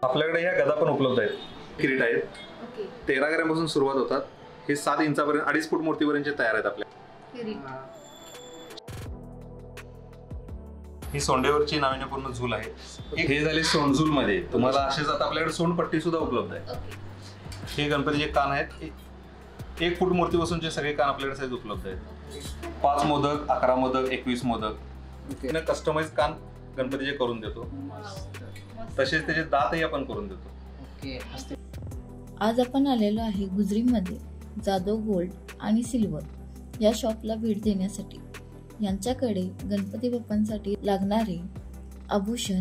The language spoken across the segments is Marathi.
आपल्याकडे ह्या गदा पण उपलब्ध आहेत, किरीट आहेत. 13 ग्रॅमपासून सुरुवात होतात. हे 7 इंचापर्यंत 2.5 फूट मूर्तीपर्यंत तयार आहेत आपल्या. ही सोंडेवरची नाविन्यपूर्ण झूल आहे. हे झाले सोंडझूल मध्ये. तुम्हाला असेच आता आपल्याकडे सोंडपट्टी सुद्धा उपलब्ध आहे. हे गणपतीचे कान आहेत. 1 फूट मूर्तीपासूनचे सगळे कान आपल्याकडे साईज उपलब्ध आहेत. 5 मोदक, 11 मोदक, 21 मोदक. कस्टमाइज कान गणपतीचे करून देतो. तसेच त्याचे दातही आपण करून देतो. आज आपण आलेलो आहे गुजरीमध्ये जाधव गोल्ड आणि सिल्वर या शॉपला भेट देण्यासाठी. यांच्याकडे गणपती बाप्पांसाठी लागणारे आभूषण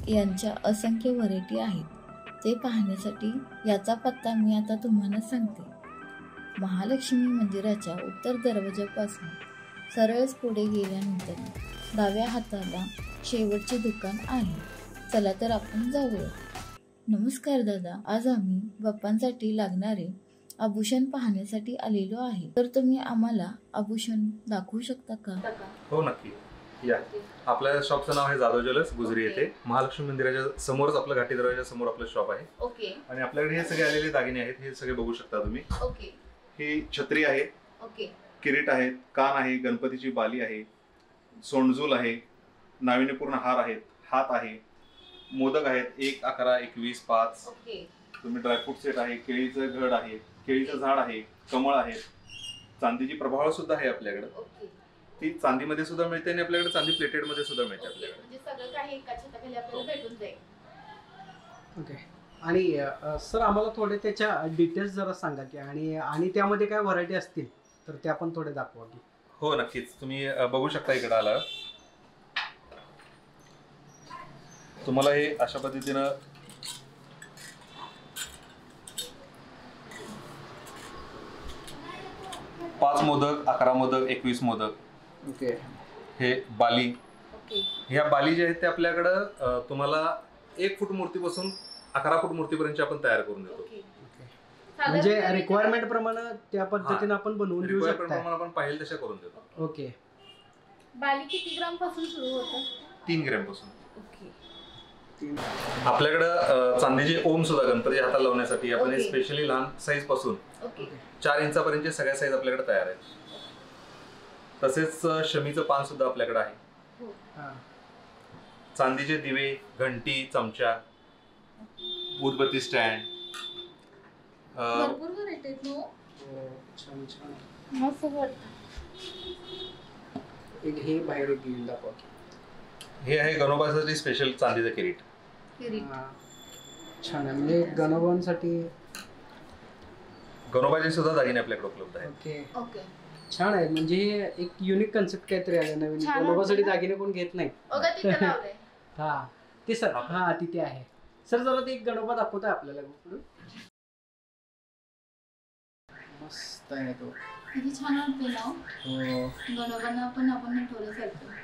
यांच्या असंख्य व्हरायटी आहेत. ते पाहण्यासाठी याचा पत्ता मी आता तुम्हाला सांगते. महालक्ष्मी मंदिराच्या उत्तर दरवाजापासून सरळच पुढे गेल्यानंतर डाव्या हाताला शेवटचे दुकान आहे. चला तर आपण जाऊया. नमस्कार दादा, आज आम्ही बाप्पांसाठी लागणारे आभूषण पाहण्यासाठी आलेलो आहे. तर तुम्ही आम्हाला आभूषण दाखवू शकता का? हो नक्की या. आपल्या शॉपचं नाव आहे जाधव ज्वेलर्स, गुजरी येथे. महालक्ष्मी मंदिराच्या समोरच आपलं घाटी दरवाजाच्या समोर आपलं शॉप आहे. आणि आपल्याकडे हे सगळे आलेले दागिने आहेत. हे सगळे बघू शकता तुम्ही. ही छत्री आहे, किरीट आहेत, कान आहे, गणपतीची बाली आहे, सोंडझूल आहे, नाविन्यपूर्ण हार आहेत, हात आहे, मोदक आहेत 1, 11, 21, 5. तुम्ही ड्रायफ्रूट सेट आहे, केळीचं घड आहे, केळीचं झाड आहे, कमळ आहे, चांदीची प्रभावळ सुद्धा आहे आपल्याकडे. ती चांदीमध्ये सुद्धा मिळते आणि आपल्याकडे चांदी प्लेटेड मध्ये सुद्धा मिळते आपल्याकडे. सगळं काही एका छताखाली आपल्याला भेटून जाईल. ओके. आणि सर आम्हाला थोडे त्याच्या डिटेल्स जरा सांगा की आणि त्यामध्ये काय व्हरायटी असतील तर त्या पण थोडे दाखवा की. हो नक्कीच. तुम्ही बघू शकता इकडे आला. तुम्हाला हे अशा पद्धतीनं पाच मोदक, 11 मोदक, 21 मोदक. ओके. हे बाली. ह्या बाली जे आहेत ते आपल्याकडं तुम्हाला 1 फूट मूर्तीपासून 11 फूट मूर्तीपर्यंत आपण तयार करून देतो. म्हणजे रिक्वायरमेंट प्रमाणे त्या पद्धतीने आपण बनवून देऊ शकतो. आपण पाहिजे तशा करून देतो. ओके. बाली किती ग्राम पासून सुरू होतं? 3 ग्रॅम पासून. ओके. आपल्याकडं चांदीचे ओम सुद्धा गणपती हाताला लावण्यासाठी आपण हे स्पेशली लहान साईज पासून 4 इंचापर्यंत सगळ्या साईज आपल्याकडे तयार आहेत. तसेच शमीचं पान सुद्धा आपल्याकडे आहे. चांदीचे दिवे, घंटी, चमचा, उदबत्ती स्टँड. भरपूर व्हरायटी आहेत. छान छान. मस्त वाटतं. हे बाहेर घेऊन दाखवा. हे आहे गणोबासाठी स्पेशल चांदीचं किरीट. छान आहे. म्हणजे गणोबांसाठी गणोबाचे सुद्धा दागिने आपल्याकडे उपलब्ध आहेत. Okay okay. छान आहे. म्हणजे एक युनिक कन्सेप्ट काहीतरी आहे नवीन. गणोबासाठी दागिने कोण घेत नाही. हा ते सर. हा तिथे आहे सर. जरा ते एक गणोबा दाखवता आपल्याला. मस्त आहे तो. किती छान वाटते ना. हो. गणोबांना पण आपण ठेवल्यासारखं.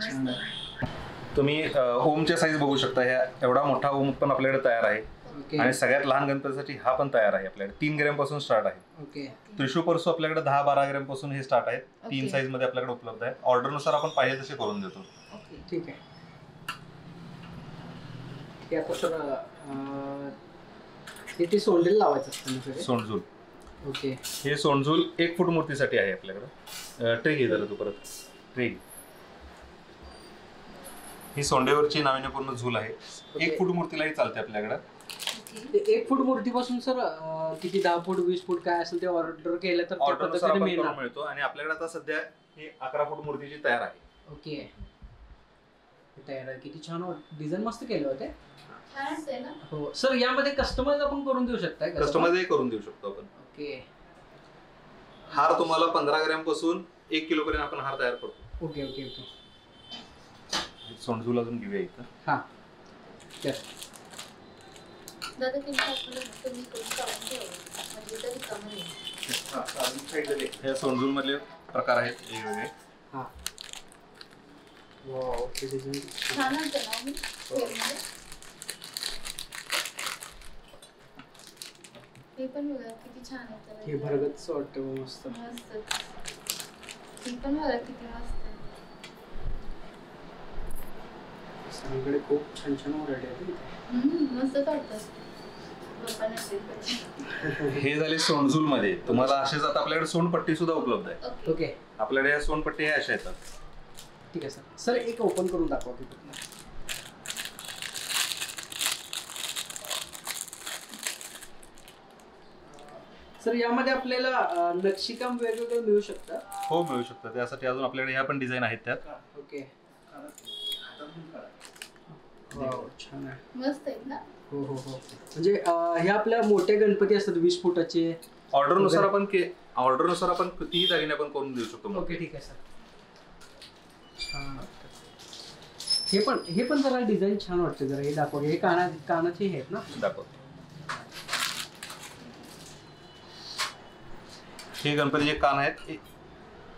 छान आहे. तुम्ही ओमच्या साईज बघू शकता. ह्या एवढा मोठा ओम पण आपल्याकडे तयार आहे. आणि सगळ्यात लहान गणपतीसाठी हा पण तयार आहे. आपल्याकडे 3 ग्रॅम पासून स्टार्ट आहे. ओके. त्रिशूळ परसू आपल्याकडे 10-12 ग्रॅम पासून हे स्टार्ट आहेत. 3 साईज मध्ये आपल्याकडे उपलब्ध आहे. ऑर्डर नुसार आपण पाहिजे तसे करून देतो. ठीक आहे. आता सर ते सोंडेल लावायचं असतं. सोंडझूल. ओके. हे सोंडझूल 1 फूट मूर्तीसाठी आहे आपल्याकडे. ट्रे घे जरा तू परत. ट्रे. ही सोंडेवरची नाविन्यपूर्ण झूल आहे. 1 फूट मूर्तीलाही चालते आपल्याकडे. 1 फूट मूर्तीपासून सर किती 10 फूट 20 फूट काय असेल ते ऑर्डर केलं तर ऑर्डर नुसार मिळतो. आणि आपल्याकडे आता सध्या ही 11 फूट मूर्तीची तयार आहे. ओके. तयार आहे. किती छान डिझाईन मस्त केले होते. हो सर. यामध्ये कस्टमाइज आपण करून देऊ शकता. कस्टमाइज करून देऊ शकतो आपण. ओके. हार तुम्हाला 15 ग्रॅम पासून 1 किलो पर्यंत आपण हार तयार करतो. Okay okay okay. सोंडझूल अजून घेऊया इथं. हा. दादा तुम्ही करून काढून ठेवा म्हणजे तरी कमी होईल. हे सोंडझूल मधले प्रकार आहेत वेगवेगळे. हा. वाव. छान आहे ना. हे पण बघा किती छान आहे. हे भरगत वाटतं. मस्त मस्त. हे पण बघा किती मस्त आहे. सगळीकडे खूप छान छान व्हरायटी आहे. मस्त काढतात बाप्पांना ते. हे झाले सोंडझूल मध्ये. तुम्हाला असेच आता आपल्याकडे सोंडपट्टी सुद्धा उपलब्ध आहे. ओके, आपल्याकडे या सोंडपट्टी ह्या अशा येतात. ठीक आहे सर. सर एक ओपन करून दाखवा की तुम्हाला. सर यामध्ये आपल्याला नक्षीकाम वेगवेगळं मिळू शकतं. हो मिळू शकतं. त्यासाठी अजून आपल्याकडे ह्या पण डिझाईन आहेत त्यात. ओके, वाव, छान आहे. मस्त आहेत ना. हो हो हो. म्हणजे हे आपल्या मोठे गणपती असतात 20 फुटाचे. ऑर्डरनुसार आपण कितीही दागिने आपण करून देऊ शकतो. ओके, ठीक आहे सर. छान वाटतं. हे पण जरा डिझाईन छान वाटतं. जरा हे दाखवा. हे कानाचे हे आहेत ना. दाखवतो. हे गणपतीचे कान आहेत.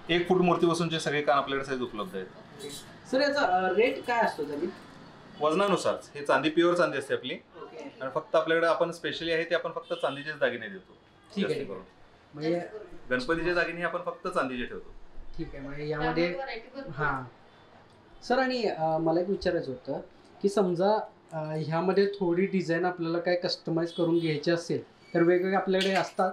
1 फूट मूर्तीपासूनचे सगळे कान आपल्याकडे साईज उपलब्ध आहेत. सर याचा रेट काय असतो तरी? वजनानुसार. हे चांदी, प्युअर चांदी असते आपली. ओके, आणि फक्त आपल्याकडे आपण स्पेशली आहे ते आपण फक्त चांदीचेच दागिने देतो. ठीक आहे. जास्त करून. म्हणजे गणपतीचे दागिने आपण फक्त चांदीचे ठेवतो. ठीक आहे. म्हणजे यामध्ये व्हरायटी भरपूर. हां सर. आणि मला एक विचारायचं होतं की समजा ह्यामध्ये थोडी डिझाईन आपल्याला काय कस्टमाइज करून घ्यायची असेल तर वेगवेगळे आपल्याकडे असतात.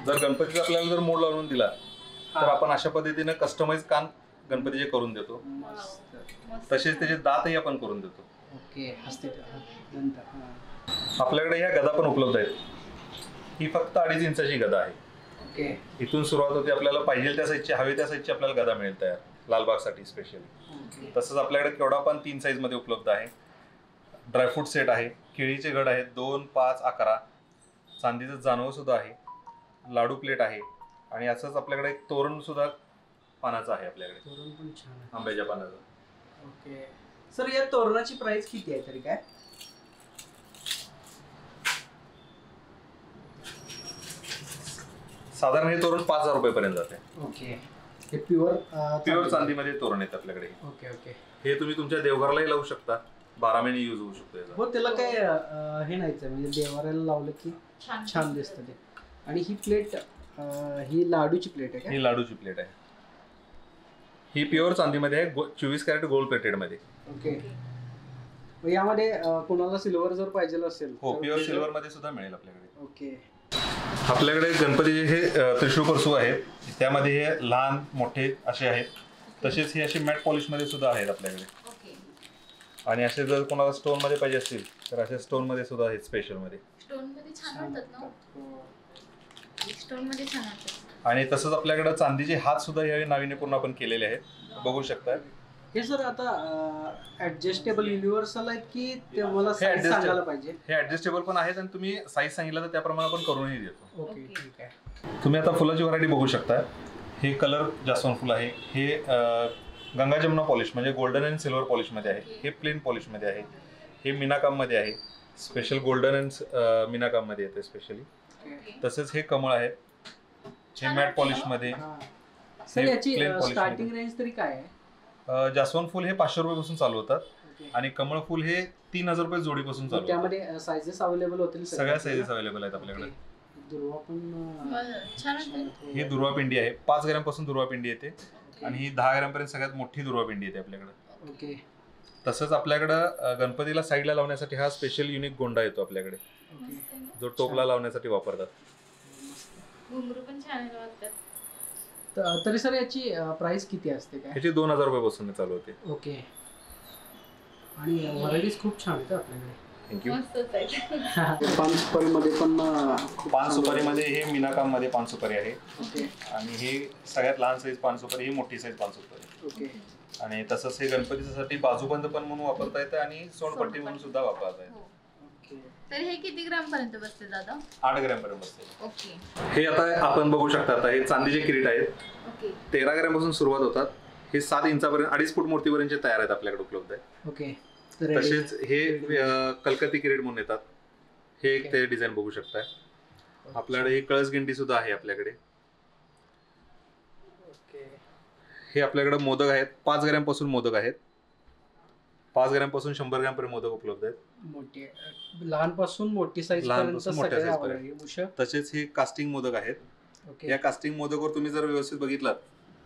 जर गणपतीचा आपल्याला जर मोड लावून दिला तर आपण अशा पद्धतीने कस्टमाइज कान गणपतीचे करून देतो. मस्त. तसेच त्याचे दातही आपण करून देतो. ओके, हसते नंतर. हां, आपल्याकडे ह्या गदा पण उपलब्ध आहेत. ही फक्त 2.5 इंचाची गदा आहे. ओके, इथून सुरुवात होते. आपल्याला पाहिजे त्या साईजची, हवी त्या साईजची आपल्याला गदा मिळेल तयार, लालबागसाठी स्पेशली. ओके. तसंच आपल्याकडे केवढा पण 3 साईजमध्ये उपलब्ध आहे. ड्रायफ्रूट सेट आहे, केळीचे घड आहेत 2, 5, 11. चांदीचं जानवं सुद्धा आहे, लाडू प्लेट आहे. आणि असंच आपल्याकडे एक तोरण सुद्धा पानाचं आहे आपल्याकडे, तोरण पण छान आहे. आंब्याच्या पानाचं. ओके सर, या तोरणाची प्राइस किती आहे तरी काय? साधारण हे तोरण 5,000 रुपयेपर्यंत जाते. ओके, हे प्युअर चांदीमध्ये तोरण येतं आपल्याकडे. Okay okay. हे तुम्ही तुमच्या देवघरालाही लावू शकता. 12 महिने यूज होऊ शकतो याचा. हो, त्याला काय हे नाहीच म्हणजे देवाऱ्याला लावलं की छान दिसतं ते. आणि ही प्लेट, ही लाडूची प्लेट आहे का? ही लाडूची प्लेट आहे. ही प्युअर चांदीमध्ये आहे, 24 कॅरेट गोल्ड प्लेटेड मध्ये. ओके. मग यामध्ये कोणाला सिल्वर जर पाहिजे असेल हो, प्युअर सिल्वर मध्ये सुद्धा मिळेल आपल्याकडे. ओके. आपल्याकडे गणपतीचे हे त्रिशूळ परसू आहेत. त्यामध्ये हे लहान मोठे असे आहेत. तसेच हे असे मॅट पॉलिश मध्ये सुद्धा आहेत आपल्याकडे. आणि असे जर कोणाला स्टोन मध्ये पाहिजे असतील तर असे स्टोन मध्ये सुद्धा आहेत, स्पेशल मध्ये. स्टोन मध्ये छान वाटतात ना. स्टोन मध्ये छान वाटतात. आणि तसंच आपल्याकडे चांदीचे हात सुद्धा यावेळी नाविन्यपूर्ण आपण केलेले आहेत, बघू शकता. हे सर आता ऍडजस्टेबल युनिव्हर्सल आहेत की ते मला साईज सांगायला पाहिजे? हे ऍडजस्टेबल पण आहेत आणि तुम्ही साईज सांगितलं तर त्याप्रमाणे आपण करूनही देतो. ओके, ठीक आहे. तुम्ही आता फुलाची व्हरायटी बघू शकता. हे कलर जास्वंद फुल आहे. हे गंगा जमुना पॉलिश म्हणजे गोल्डन अँड सिल्वर पॉलिश मध्ये आहे. हे प्लेन पॉलिश मध्ये आहे. हे मीनाकाम मध्ये आहे. स्पेशल गोल्डन अँड मीनाकाम मध्ये येते स्पेशली. तसेच हे कमळ आहे, हे मॅट पॉलिश मध्ये. सर याची स्टार्टिंग रेंज तरी काय आहे? जास्वंद फुल हे 500 रुपयापासून चालू होतात आणि कमळ फुल हे 3000 रुपये जोडीपासून चालू. त्यामध्ये साइजेस अवेलेबल होतील? सगळ्या साइजेस अवेलेबल आहेत आपल्याकडे. दुर्वा पण छान वाटतं. ही दुर्वा पिंडी आहे. 5 ग्रॅम पासून दुर्वा पिंडी येते आणि ही 10 ग्रॅम पर्यंत सगळ्यात मोठी दुर्वा पिंडी येते आपल्याकडे. ओके. तसंच आपल्याकडं गणपतीला साईडला लावण्यासाठी हा स्पेशल युनिक गोंडा येतो आपल्याकडे, जो टोपला लावण्यासाठी वापरतात. घुंगरू पण छान वाटतात. तरी सर याची प्राइस किती असते काय? ह्याची 2000 रुपयापासून चालू होते. ओके. आणि व्हरायटीज खूप छान आहेत आपल्याकडे. थँक्यू. मस्तच आहे. पान सुपारीमध्ये पण पान सुपारीमध्ये हे मीनाकाम मध्ये पान सुपारी आहे. ओके. आणि हे सगळ्यात लहान साईज पान सुपारी, ही मोठी साईज पान सुपारी. ओके. आणि तसंच हे गणपतीसाठी बाजूबंद पण म्हणून वापरता येतं आणि सोनपट्टी म्हणून सुद्धा वापरता येतं. तर हे किती ग्राम पर्यंत बसते दादा? 8 ग्रॅम पर्यंत बसते. ओके. हे आता आपण बघू शकता. आता हे चांदीचे किरीट आहेत. ओके. 13 ग्रॅम पासून सुरुवात होतात. हे 7 इंचापर्यंत 2.5 फूट मूर्तीपर्यंतचे तयार आहेत आपल्याकडे उपलब्ध आहे. ओके. तसेच हे कलकत्ती किरीट म्हणून येतात. हे एक ते डिझाईन बघू शकताय. आपल्याकडे हे कळसगिंडी सुद्धा आहे आपल्याकडे. ओके. हे आपल्याकडे मोदक आहेत. 5 ग्रॅम पासून मोदक आहेत. 5 ग्रॅम पासून 100 ग्रॅम पर्यंत मोदक उपलब्ध आहेत. मोठी लहानपासून मोठी साईज लहानपासून मोठ्या size पर्यंत. तसेच हे कास्टिंग मोदक आहेत. ओके. या कास्टिंग मोदकवर तुम्ही जर व्यवस्थित बघितलात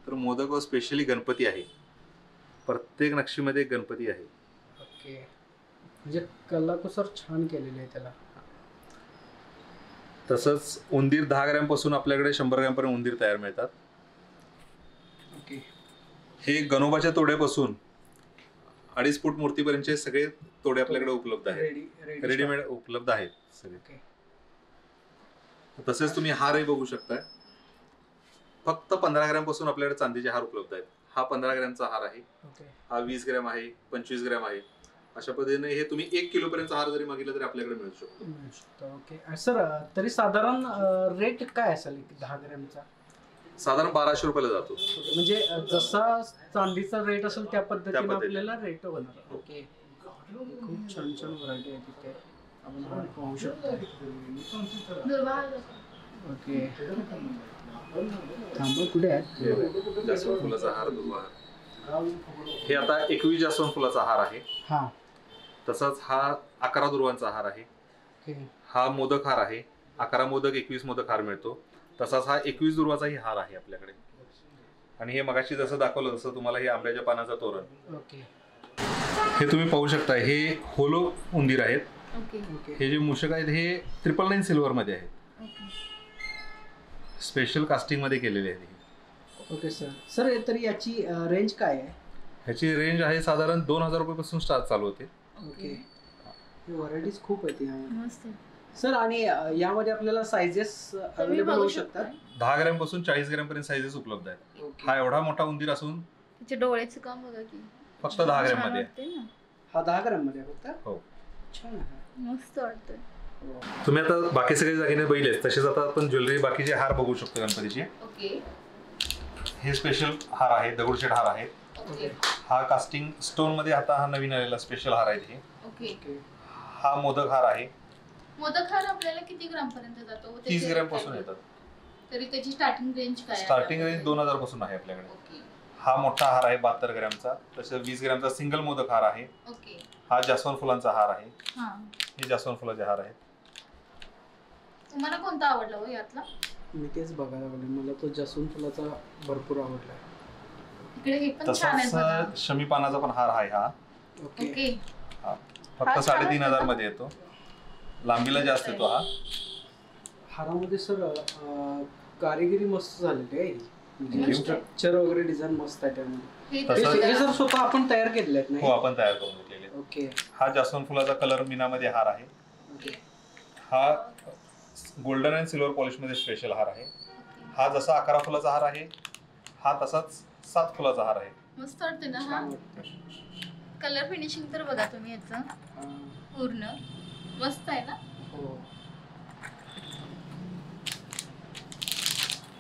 तर मोदकवर स्पेशली गणपती आहे. प्रत्येक नक्षीमध्ये एक गणपती आहे. ओके. म्हणजे कलाकुसर छान केलेले आहे त्याला. तसंच उंदीर 10 ग्रॅम पासून आपल्याकडे 100 ग्रॅम पर्यंत उंदीर तयार मिळतात. ओके. हे गणोबाच्या तोड्यापासून 2.5 फूट मूर्तीपर्यंतचे सगळे तोडे आपल्याकडे उपलब्ध आहेत. रेडीमेड उपलब्ध आहेत सगळे. ओके. तसेच तुम्ही हारही बघू शकताय. फक्त 15 ग्रॅम पासून आपल्याकडे चांदीचे हार उपलब्ध आहेत. हा 15 ग्रॅमचा हार आहे. ओके. हा 20 ग्रॅम आहे, 25 ग्रॅम आहे. अशा पद्धतीने हे तुम्ही 1 किलो पर्यंतचा हार जरी मागितला तरी आपल्याकडे मिळू शकतो. ओके. सर तरी साधारण रेट काय असेल 10 ग्रॅमचा? साधारण 1200 रुपयाला जातो. म्हणजे जसा चांदीचा रेट असेल त्या पद्धतीने आपल्याला रेट होणार. ओके. खूप छान छान व्हरायटी आहे तिथे आपण पाहू शकतो. ओके. थांबा कुठे आहे? जास्वंद फुलाचा हार, दुर्वा हार. हे आता 21 जास्वंद फुलाचा हार आहे. हा. तसाच हा 11 दुर्वांचा हार आहे. हा मोदक हार आहे. 11 मोदक 21 मोदक हार मिळतो. तसाच हा 21 दुर्वाचाही हार आहे आपल्याकडे. आणि हे मगाशी जसं दाखवलं तसं तुम्हाला हे आंब्याच्या पानाचा तोरण. ओके. हे तुम्ही पाहू शकता. हे होलो उंदीर आहेत. ओके. हे जे मूषक आहेत हे 999 सिल्वर मध्ये आहेत. स्पेशल कास्टिंग मध्ये केलेले आहेत. Okay sir. सर तरी याची रेंज काय आहे? ह्याची रेंज आहे साधारण 2000 रुपयापासून स्टार्ट चालू होते. ओके. व्हरायटीज खूप आहेत मस्त. सर. आणि यामध्ये आपल्याला साइजेस अवेलेबल होऊ शकतात? 10 ग्रॅम पासून 40 ग्रॅम पर्यंत साइजेस उपलब्ध आहेत. हा एवढा मोठा उंदीर असून त्याच्या डोळ्याचं काम बघा की फक्त 10 ग्रॅम मध्ये आहे. हा 10 ग्रॅम मध्ये फक्त? हो. छान आहे. मस्त वाटतंय. तुम्ही आता बाकी सगळे दागिने बघितलेच. तसेच आता आपण ज्वेलरी बाकीचे हार बघू शकतो गणपतीचे. ओके. हे स्पेशल हार आहे, दगडूशेठ हार आहेत. ओके. हा कास्टिंग स्टोन मध्ये आता हा नवीन आलेला स्पेशल हार आहे. हे ओके. हा मोदक हार आहे. मोदक हार आपल्याला किती ग्राम पर्यंत जातो? 30 ग्रॅम पासून येतात. तरी त्याची स्टार्टिंग रेंज काय आहे? स्टार्टिंग रेंज 2000 पासून आहे आपल्याकडे. ओके. हा मोठा हार आहे 72 ग्रॅमचा. तसं 20 ग्रॅमचा सिंगल मोदक हार आहे. ओके. हा जास्वंद फुलांचा हार आहे. हा. हे जास्वंद फुलाचे हार आहेत. तुम्हाला कोणता आवडला हो यातला? मी तेच बघायला लागले. मला तो जास्वंद फुलाचा भरपूर आवडला. इकडे हे पण छान आहे बघा. तसाच शमी पानाचा पण हार आहे हा. ओके. हा फक्त 3500 मध्ये येतो. लांबीला जास्त येतो हा. हारामध्ये सर कारिगिरी मस्त झालेली आहे. म्हणजे स्ट्रक्चर वगैरे डिझाईन मस्त आहे त्यामध्ये. हे सर स्वतः आपण तयार केलेले आहेत? हो, आपण तयार करून घेतलेले. ओके. हा जास्वंद फुलाचा कलर मीनामध्ये हार आहे. ओके. हा गोल्डन अँड सिल्वर पॉलिश मध्ये स्पेशल हार आहे. हा जसा 11 फुलाचा हार आहे हा तसाच 7 फुलाचा हार आहे. मस्त वाटते ना हा. कलर फिनिशिंग तर बघा तुम्ही याचं पूर्ण मस्त आहे ना. हो.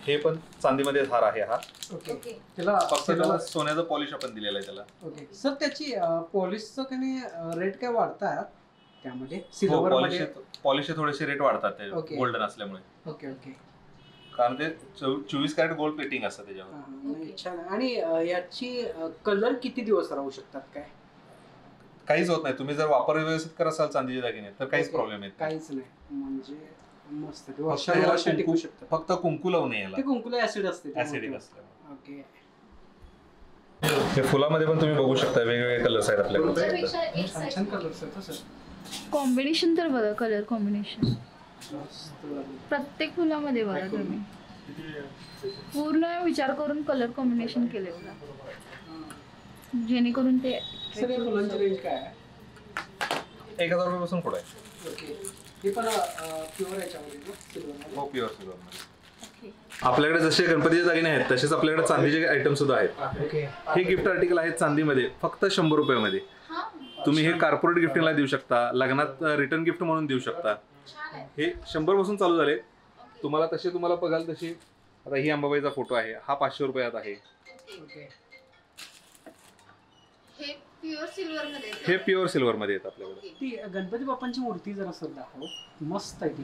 हे पण चांदीमध्ये हार आहे हा. ओके. त्याला फक्त सोन्याचं पॉलिश आपण दिलेलं आहे त्याला. ओके. सर त्याची पॉलिशचं काही रेट काय वाढतात त्यामध्ये? सिल्वर मध्ये पॉलिशचे थोडेसे रेट वाढतात ते गोल्डन असल्यामुळे. ओके. ओके. कारण ते 24 कॅरेट गोल्ड प्लेटिंग असतं त्याच्यावर. छान. आणि याची कलर किती दिवस राहू शकतात? काय काहीच होत नाही. तुम्ही जर वापर व्यवस्थित करत असाल चांदीचे दागिने तर काहीच प्रॉब्लेम येत काहीच नाही. म्हणजे मस्त टिकू शकतं. फक्त कुंकू लावू नये याला. ते कुंकूला ऍसिड असते. ऍसिडिक असतं. ओके. हे फुलामध्ये पण तुम्ही बघू शकता वेगवेगळे कलर्स आहेत आपल्याकडे. छान कलर्स आहेत सर. कॉम्बिनेशन तर बघा. कलर कॉम्बिनेशन प्रत्येक फुलामध्ये बघा तुम्ही. पूर्ण विचार करून कलर कॉम्बिनेशन केले बघा. जेणेकरून ते सर या फुलांची रेंज काय आहे? 1000 रुपयापासून पुढे आहे. ओके. हे पण प्युअर याच्यामध्ये ना सिल्वर? हो, प्युअर सिल्वर मध्ये. आपल्याकडे जसे गणपतीचे दागिने आहेत तसेच आपल्याकडे चांदीचे आयटम सुद्धा आहेत. ओके. हे गिफ्ट आर्टिकल आहेत चांदीमध्ये फक्त 100 रुपयामध्ये. तुम्ही हे कॉर्पोरेट गिफ्टिंगला देऊ शकता, लग्नात रिटर्न गिफ्ट म्हणून देऊ शकता. हे 100 पासून चालू झाले. तुम्हाला तसे तुम्हाला बघाल तशी. आता ही अंबाबाईचा फोटो आहे हा 500 रुपयात आहे. ओके. हे प्युअर सिल्वर मध्ये. हे प्युअर सिल्वर मध्ये येत आपल्याकडे. ती गणपती बाप्पांची मूर्ती जरा सर दाखव. मस्त आहे ती.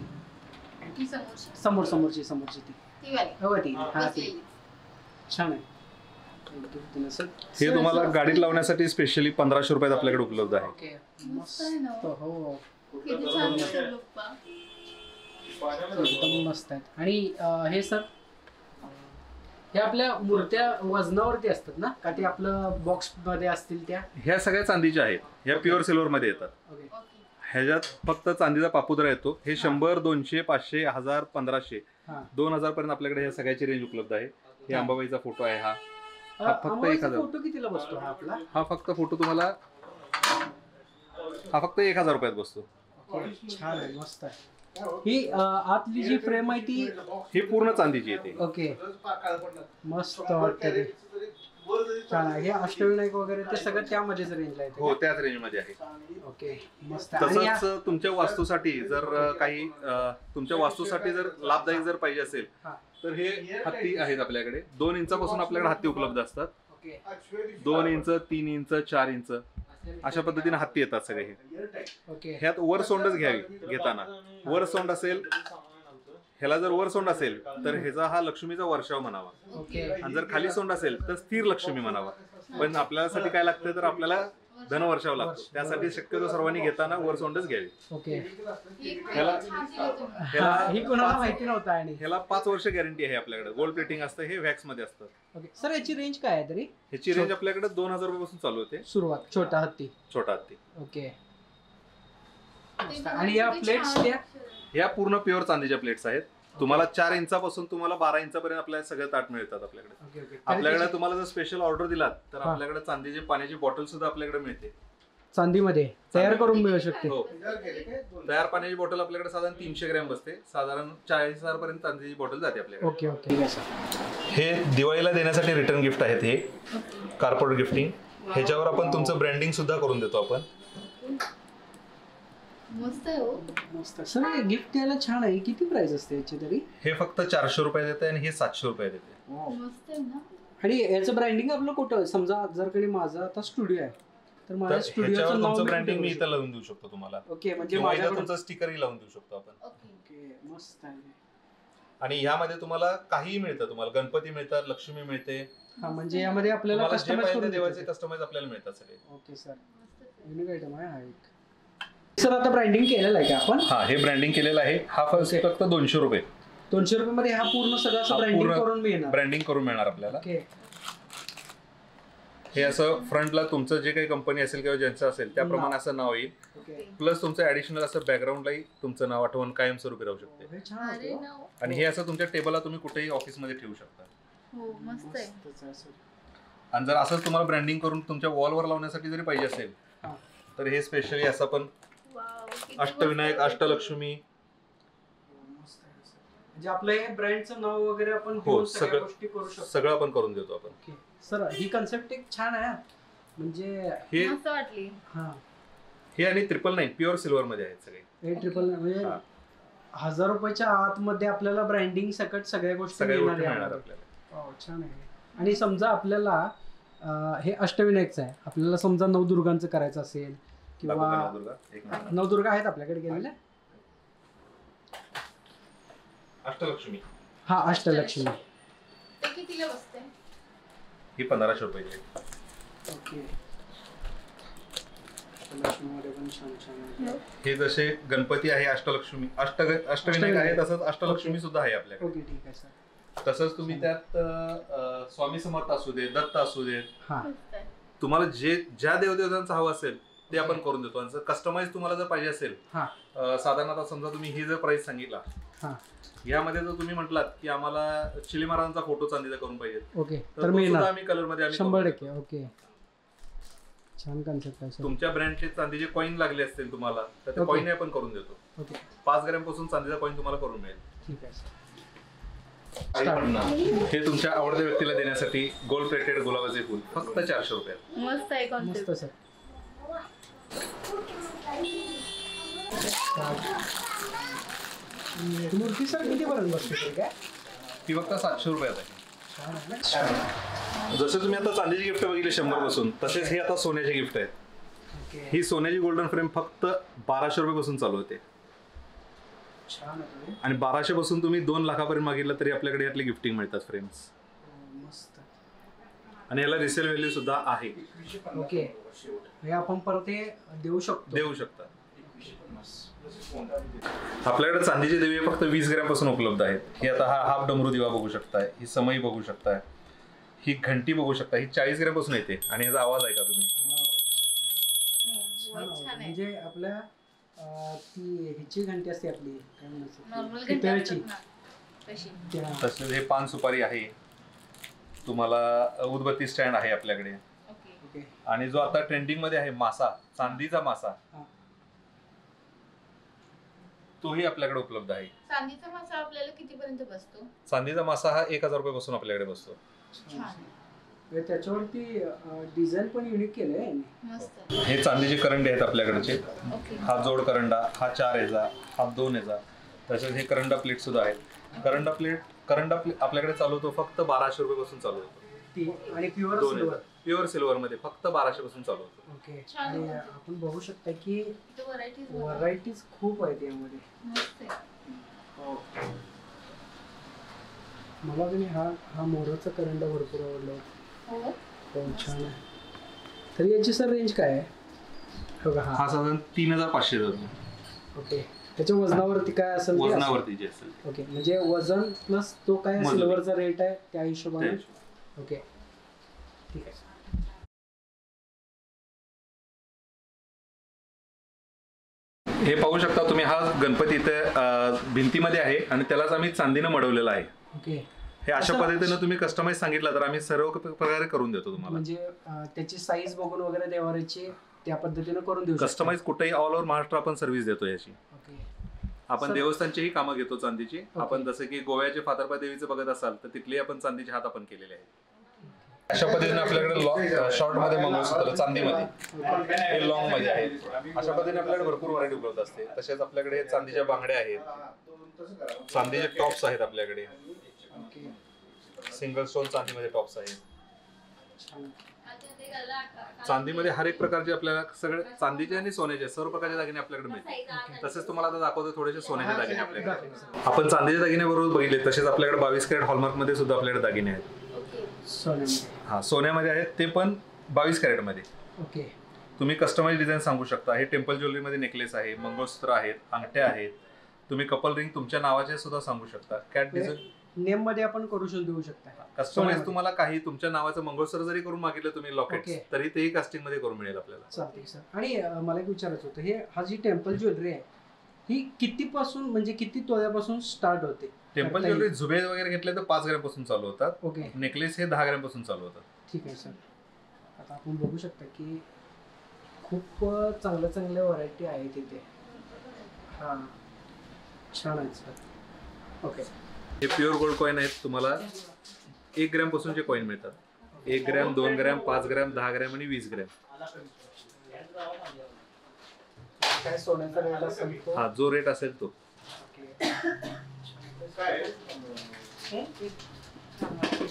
ती समोरची समोरची ती वाली. हो ती. हा ती छान आहे. हे तुम्हाला गाडीत लावण्यासाठी स्पेशली 1500 रुपयात आपल्याकडे उपलब्ध आहे. ओके मस्त आहे ना हो? हो किती छान दिसतंय पप्पा. एकदम मस्त आहेत. आणि हे सर हे आपल्या मूर्त्या वजनावरती असतात ना का ते आपलं बॉक्स मध्ये असतील त्या? ह्या सगळ्या चांदीच्या आहेत. ह्या प्युअर सिल्वर मध्ये येतात. ओके ह्याच्यात फक्त चांदीचा पापुद्रा येतो. हे 100, 200, 500, 1000, 1500, हा 2000 पर्यंत आपल्याकडे ह्या सगळ्याची रेंज उपलब्ध आहे. हे अंबाबाईचा फोटो आहे. हा फक्त अंबाबाईचा 1000. फोटो कितीला बसतो हा आपला? हा फक्त फोटो तुम्हाला हा फक्त 1000 रुपयात बसतो. छान आहे मस्त आहे. ही आतली जी फ्रेम आहे ती ही पूर्ण चांदीची येते. ओके मस्त वाटतं ते. छान आहे. हे अष्टविनायक वगैरे ते सगळं त्यामध्येच रेंजला येते. हो त्याच रेंज मध्ये आहे. ओके मस्त आहे. आणि तसंच तुमच्या वास्तूसाठी जर काही तुमच्या वास्तूसाठी जर लाभदायक जर पाहिजे असेल हा. तर हे हत्ती आहेत आपल्याकडे. 2 इंचापासून आपल्याकडे हत्ती उपलब्ध असतात. ओके 2 इंच, 3 इंच, 4 इंच अशा पद्धतीने हत्ती येतात सगळे. हे ओके ह्यात वर सोंडच घ्यावी घेताना. वर सोंड असेल, ह्याला जर वर सोंड असेल तर ह्याचा हा लक्ष्मीचा वर्षाव म्हणावा. ओके आणि जर खाली सोंड असेल तर स्थिर लक्ष्मी म्हणावा. पण आपल्यासाठी काय लागतं तर आपल्याला धन वर्षाव लागतो. त्यासाठी शक्यतो सर्वांनी घेताना वर सोंडच घ्यावी. ओके ह्याला ही कोणाला माहिती नव्हतं. आणि ह्याला 5 वर्ष गॅरंटी आहे आपल्याकडे. गोल्ड प्लेटिंग असतं. हे वॅक्स मध्ये असतं. ओके सर याची रेंज काय आहे तरी? ह्याची रेंज आपल्याकडे 2000 रुपयापासून चालू होते. सुरुवात छोटा हत्ती. छोटा हत्ती. ओके आणि या प्लेट्स त्या ह्या पूर्ण प्युअर चांदीच्या प्लेट्स आहेत. तुम्हाला 4 इंचापासून तुम्हाला 12 इंचापर्यंत आपल्याला सगळं ताट मिळतात आपल्याकडे. ओके ओके आपल्याकडे तुम्हाला जर स्पेशल ऑर्डर दिलात तर आपल्याकडे चांदीची पाण्याची बॉटल सुद्धा आपल्याकडे मिळते. चांदीमध्ये तयार करून मिळू शकते. हो तयार पाण्याची बॉटल आपल्याकडे साधारण 300 ग्रॅम बसते. साधारण 40,000 पर्यंत चांदीची बॉटल जाते आपल्याकडे. ओके ओके ठीक आहे सर. हे दिवाळीला देण्यासाठी रिटर्न गिफ्ट आहेत. हे कार्पोरेट गिफ्टिंग. ह्याच्यावर आपण तुमचं ब्रँडिंग सुद्धा करून देतो आपण. मस्त आहे हो. मस्त सर गिफ्ट द्यायला छान आहे. किती प्राइस असते याची तरी? हे फक्त 400 रुपये देते आणि हे 700 रुपये देते. मस्त आहे ना. आणि याचं ब्रँडिंग आपलं कुठं? समजा जर कधी माझा आता स्टुडिओ आहे तर माझ्या स्टुडिओचं नाव तुमचं ब्रँडिंग मी इथं लावून देऊ शकतो तुम्हाला. ओके म्हणजे किंवा इथं माझ्याकडे तुमचं स्टिकरही लावून देऊ शकतो आपण. ओके मस्त आहे. आणि ह्यामध्ये तुम्हाला काहीही मिळतं. तुम्हाला गणपती मिळतात, लक्ष्मी मिळते. हा म्हणजे यामध्ये आपल्याला तुम्हाला जे कस्टमाइज पाहिजे करून देवाचे देवाचे. कस्टमाइज आपल्याला मिळतात सगळे. ओके सर युनिक आयटम आहे हा एक. सर आता ब्रँडिंग केलेलं आहे का आपण? हा हे ब्रँडिंग केलेलं आहे. हा फक्त 200 रुपये. 200 रुपये मध्ये हा पूर्ण सगळं असं हा ब्रँडिंग पूर्ण करून मिळणार. ब्रँडिंग करून मिळणार आपल्याला. ओके हे असं फ्रंटला तुमचं जे काही कंपनी असेल किंवा ज्यांचं असेल त्याप्रमाणे असं नाव येईल. ओके प्लस तुमचं ऍडिशनल असं बॅकग्राऊंडलाही तुमचं नाव आठवण कायमस्वरूपी राहू शकते. हे छान अरे होतं. ना. आणि हे असं तुमच्या टेबलला तुम्ही कुठेही ऑफिसमध्ये ठेवू शकता. हो मस्त आहे. मस्तच आहे सर. आणि जर असंच तुम्हाला ब्रँडिंग करून तुमच्या वॉलवर लावण्यासाठी जरी पाहिजे असेल हा. तर हे स्पेशली असं पण वाव, किती अष्टविनायक, मस्त आहे. अष्टलक्ष्मी मस्त आहे सर. म्हणजे आपलं हे ब्रँडचं नाव वगैरे आपण हो घेऊन सगळ्या सगळं गोष्टी करू शकतो. सगळं आपण करून देतो आपण. ओके सर ही कन्सेप्ट एक छान आहे. म्हणजे हे मस्त वाटली. हा हे आणि 999 प्युअर सिल्वर मध्ये आहेत सगळे. हे ट्रिपल म्हणजे हा. 1000 रुपयाच्या आतमध्ये आपल्याला ब्रँडिंग सकट सगळ्या गोष्टी सगळ्या गोष्टी मिळणार मिळणार आहे. आपल्याला. वाव, छान आहे. आणि समजा आपल्याला हे अष्टविनायकचं आहे. आपल्याला समजा नवदुर्गांचं करायचं असेल किंवा नवदुर्गा, एक मिनिट. नवदुर्गा आहेत आपल्याकडे गेलेल्या. अष्टलक्ष्मी हा अष्टलक्ष्मी. ते कितीला बसते? ही 1500 रुपयाची आहे. ओके अष्टलक्ष्मीमध्ये पण छान छान आहे. हे जसे गणपती आहे अष्टलक्ष्मी अष्टविनायक आहे तसंच अष्टलक्ष्मी सुद्धा आहे आपल्याकडे. ओके ठीक आहे सर. तसंच तुम्ही त्यात स्वामी समर्थ असू दे, दत्त असू दे, हा मस्त आहे. तुम्हाला ज्या देवदेवतांचं हवं असेल ते आपण करून देतो. आणि कस्टमाइज तुम्हाला जर पाहिजे असेल हा साधारण आता समजा तुम्ही ही जर प्राइस सांगितला हा यामध्ये जर तुम्ही म्हटलात की आम्हाला चिली महाराजांचा फोटो चांदीचा करून पाहिजे ओके तर तर तो मी सुद्धा आम्ही कलर मध्ये 100%. ओके छान कन्सेप्ट आहे सर. तुमच्या ब्रँडचे चांदीचे कॉईन लागले असतील तुम्हाला तर ते Okay. कॉईन आपण करून देतो. ओके 5 ग्रॅम पासून चांदीचा कॉईन तुम्हाला करून मिळेल. ठीक आहे सर. हे तुमच्या आवडत्या व्यक्तीला देण्यासाठी गोल्ड प्लेटेड गुलाबाचे फुल फक्त 400 रुपयात. मस्त आहे मस्त कॉन्सेप्ट. सर. मूर्ती सर किती पर्यंत बसते तरी काय? ती फक्त 700 रुपयात आहे. छान आहे ना? छान. जसे तुम्ही आता चांदीची गिफ्ट बघितली 100 पासून तसेच हे आता सोन्याचे गिफ्ट आहेत. ओके ही सोन्याची गोल्डन फ्रेम फक्त 1200 रुपयापासून चालू होते. छान आहे तुम्ही. आणि 1200 पासून तुम्ही 2 लाखापर्यंत मागितलं तरी आपल्याकडे यातली गिफ्टिंग मिळतात फ्रेम्स. मस्त. आणि याला रिसेल व्हॅल्यू सुद्धा आहे. ओके, हे आपण परत हे देऊ शकता. आपल्याकडे चांदीचे दिवे फक्त 20 ग्रॅम पासून उपलब्ध आहेत. ही आता हा हाफ डमरू दिवा बघू शकताय, ही समई बघू शकताय, ही घंटी बघू शकता, ही 40 ग्रॅम पासून येते आणि ह्याचा आवाज ऐका तुम्ही. म्हणजे आपल्या ती ह्याची घंटी असते आपली काय नॉर्मल पितळेची. तसेच हे पान सुपारी आहे, तुम्हाला उदबत्ती स्टँड आहे आपल्याकडे. आणि जो आता ट्रेंडिंग मध्ये आहे मासा, चांदीचा मासा, तोही आपल्याकडे उपलब्ध आहे. चांदीचा मासा आपल्याला किती पर्यंत बसतो? चांदीचा मासा हा 1000 रुपये पासून आपल्याकडे बसतो. त्याच्यावरती डिझाईन पण युनिक केलंय. मस्त. हे चांदीचे करंडे आहेत आपल्याकडचे. हा जोड करंडा, हा 4 याचा, हा 2 याचा. तसेच हे करंडा प्लेट सुद्धा आहेत. करंडा प्लेट आपल्याकडे चालू होतो फक्त 1200 रुपये पासून चालू होतो. आणि प्युअर सिल्वर मध्ये फक्त 1200 पासून चालू होतो. ओके, आणि आपण बघू शकता की व्हरायटीज खूप आहेत यामध्ये. मला तुम्ही हा मोराचा करंडा भरपूर आवडला. हो, छान आहे. तर याची सर रेंज काय आहे? हा साधारण 3500 जातो. ओके, त्याच्या वजनावरती काय असेल? वजनावरती जे असेल. ओके, म्हणजे वजन प्लस तो काय सिल्वरचा रेट आहे त्या हिशोबाने. ओके, ठीक आहे. हे पाहू शकता तुम्ही, हा गणपती इथे भिंतीमध्ये आहे आणि त्यालाच आम्ही चांदीनं मडवलेला आहे. ओके, हे अशा पद्धतीने तुम्ही कस्टमाइज सांगितलं तर आम्ही सर्व प्रकारे करून देतो तुम्हाला. म्हणजे त्याची साईज बघून वगैरे देवाऱ्याची त्या पद्धतीने करून देऊ. कस्टमाइज कुठेही ऑल ओव्हर महाराष्ट्र आपण सर्व्हिस देतो याची. आपण देवस्थानचीही कामं घेतो चांदीची. आपण जसं की गोव्याचे फातर्पा देवीचं बघत असाल तर तिथले आपण चांदीचे हात आपण केलेले आहेत. अशा पद्धतीने आपल्याकडे शॉर्ट मध्ये मंगळसूत्र चांदीमध्ये, हे लॉंग मध्ये आहे. अशा पद्धतीने आपल्याकडे भरपूर व्हरायटी उपलब्ध असते. तसेच आपल्याकडे चांदीच्या बांगड्या आहेत, चांदीचे टॉप्स आहेत आपल्याकडे, सिंगल स्टोन चांदीमध्ये टॉप्स आहेत. चांदीमध्ये हर एक प्रकारचे आपल्याला सगळे चांदीचे आणि सोन्याचे सर्व प्रकारचे दागिने आपल्याकडे मिळतात. तसेच तुम्हाला आता दाखवतो थोडेसे सोन्याचे दागिने आपल्याकडे. आपण चांदीचे दागिने बरोबर बघितले, तसेच आपल्याकडे 22 कॅरेट हॉलमार्क मध्ये सुद्धा आपल्याकडे दागिने आहेत. हा, सोन्यामध्ये आहेत ते पण 22 कॅरेट मध्ये. ओके, तुम्ही कस्टमाइज डिझाईन सांगू शकता. हे टेम्पल ज्वेलरी मध्ये नेकलेस आहे, मंगळसूत्र आहेत, अंगठ्या आहेत. तुम्ही कपल रिंग तुमच्या नावाचे सुद्धा सांगू शकता. कॅट डिझाईन नेम मध्ये आपण करू देऊ शकता. कस्टमाइज तुम्हाला काही तुमच्या नावाचं मंगळसूत्र जरी करून मागितलं तुम्ही लॉकेट, तरी तेही कास्टिंग मध्ये करून मिळेल आपल्याला. चालतंय सर. आणि मला एक विचारायचं होतं, हे हा जी टेम्पल ज्वेलरी आहे ही किती पासून म्हणजे किती तोळ्यापासून स्टार्ट होते? टेम्पल ज्वेलरी जुबे वगैरे घेतले तर 5 ग्रॅम पासून चालू होतात. ओके, नेकलेस हे 10 ग्रॅम पासून चालू होतात. ठीक आहे सर. आता आपण बघू शकता की खूप चांगल्या व्हरायटी आहेत इथे. हा, छान आहे सर. ओके, हे प्युअर गोल्ड कॉईन आहेत. तुम्हाला 1 ग्रॅम पासूनचे कॉईन मिळतात. 1 ग्रॅम, 2 ग्रॅम, 5 ग्रॅम, 10 ग्रॅम आणि 20 ग्रॅम. काय सोन्याचा रेट असेल तो? हा, जो रेट असेल तो.